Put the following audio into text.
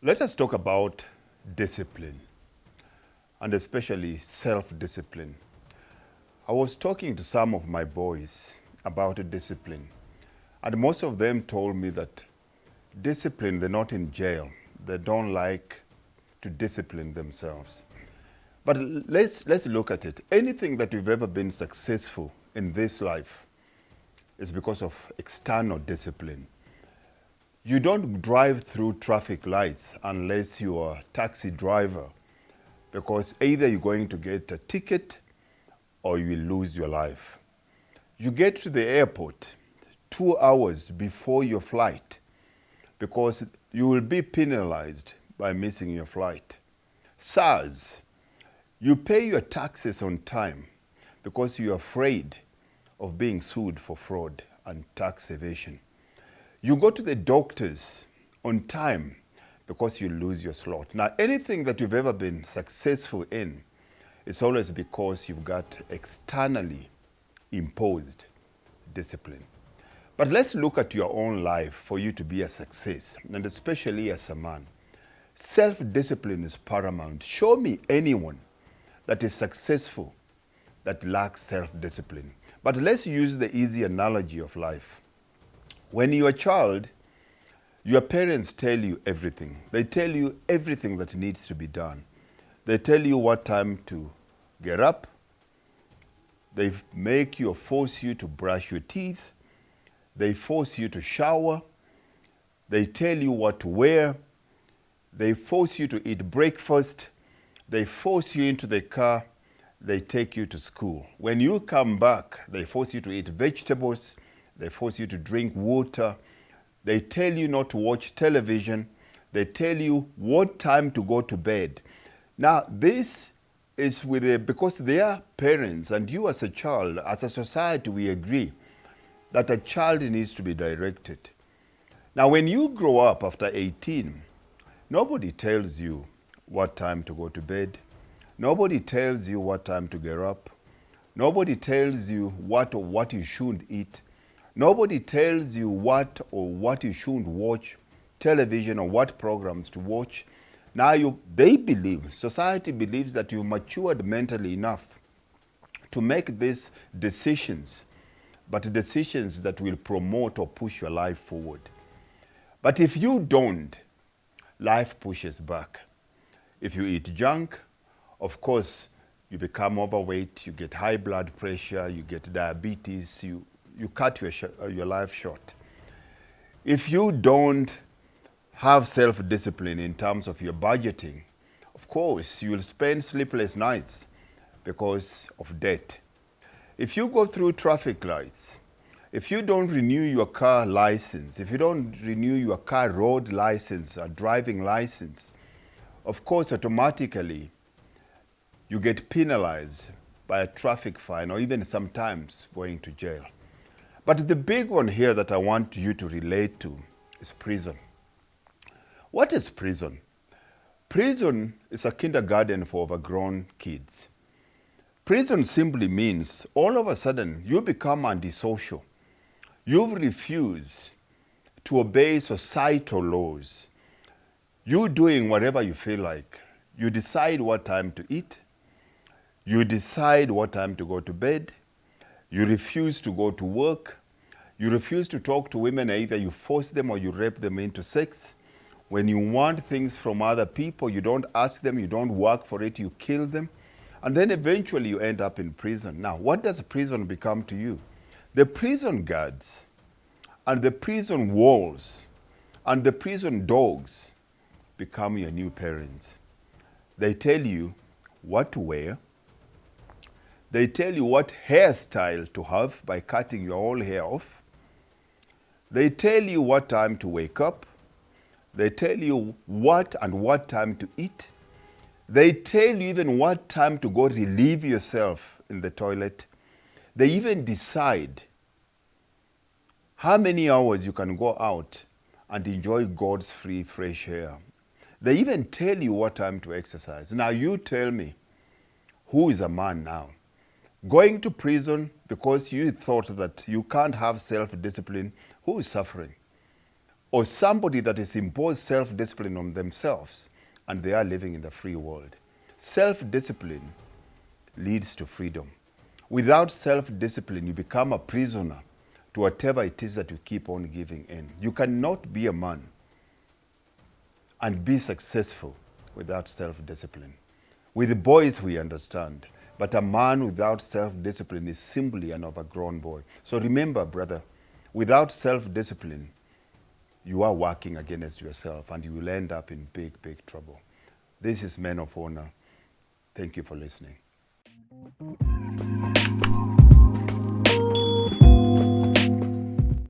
Let us talk about discipline, and especially self-discipline. I was talking to some of my boys about discipline, and most of them told me that discipline, they're not in jail. They don't like to discipline themselves. But let's look at it. Anything that you've ever been successful in this life is because of external discipline. You don't drive through traffic lights unless you are a taxi driver, because either you're going to get a ticket or you will lose your life. You get to the airport 2 hours before your flight because you will be penalized by missing your flight. SARS, you pay your taxes on time because you're afraid of being sued for fraud and tax evasion. You go to the doctors on time because you lose your slot. Now, anything that you've ever been successful in is always because you've got externally imposed discipline. But let's look at your own life for you to be a success, and especially as a man. Self-discipline is paramount. Show me anyone that is successful that lacks self-discipline. But let's use the easy analogy of life. When you're a child, your parents tell you everything. They tell you everything that needs to be done. They tell you what time to get up. They make you or force you to brush your teeth. They force you to shower. They tell you what to wear. They force you to eat breakfast. They force you into the car. They take you to school. When you come back, they force you to eat vegetables. They force you to drink water. They tell you not to watch television. They tell you what time to go to bed. Now, this is because they are parents, and you as a child, as a society, we agree that a child needs to be directed. Now, when you grow up after 18, nobody tells you what time to go to bed. Nobody tells you what time to get up. Nobody tells you what you shouldn't eat. Nobody tells you what you shouldn't watch, television, or what programs to watch. Now society believes that you matured mentally enough to make these decisions, but decisions that will promote or push your life forward. But if you don't, life pushes back. If you eat junk, of course, you become overweight, you get high blood pressure, you get diabetes, you cut your life short. If you don't have self-discipline in terms of your budgeting, of course, you will spend sleepless nights because of debt. If you go through traffic lights, if you don't renew your car license, if you don't renew your car road license or driving license, of course, automatically, you get penalized by a traffic fine or even sometimes going to jail. But the big one here that I want you to relate to is prison. What is prison? Prison is a kindergarten for overgrown kids. Prison simply means all of a sudden you become antisocial. You refuse to obey societal laws. You doing whatever you feel like. You decide what time to eat. You decide what time to go to bed. You refuse to go to work. You refuse to talk to women. Either you force them or you rape them into sex. When you want things from other people, you don't ask them, you don't work for it, you kill them. And then eventually you end up in prison. Now, what does prison become to you? The prison guards and the prison walls and the prison dogs become your new parents. They tell you what to wear. They tell you what hairstyle to have by cutting your whole hair off. They tell you what time to wake up. They tell you what time to eat. They tell you even what time to go relieve yourself in the toilet. They even decide how many hours you can go out and enjoy God's free, fresh air. They even tell you what time to exercise. Now you tell me, who is a man now? Going to prison because you thought that you can't have self-discipline, who is suffering? or somebody that has imposed self-discipline on themselves and they are living in the free world. Self-discipline leads to freedom. Without self-discipline, you become a prisoner to whatever it is that you keep on giving in. You cannot be a man and be successful without self-discipline. With the boys, we understand, but a man without self-discipline is simply an overgrown boy. So remember, brother, without self-discipline, you are working against yourself and you will end up in big, big trouble. This is Men of Honor. Thank you for listening.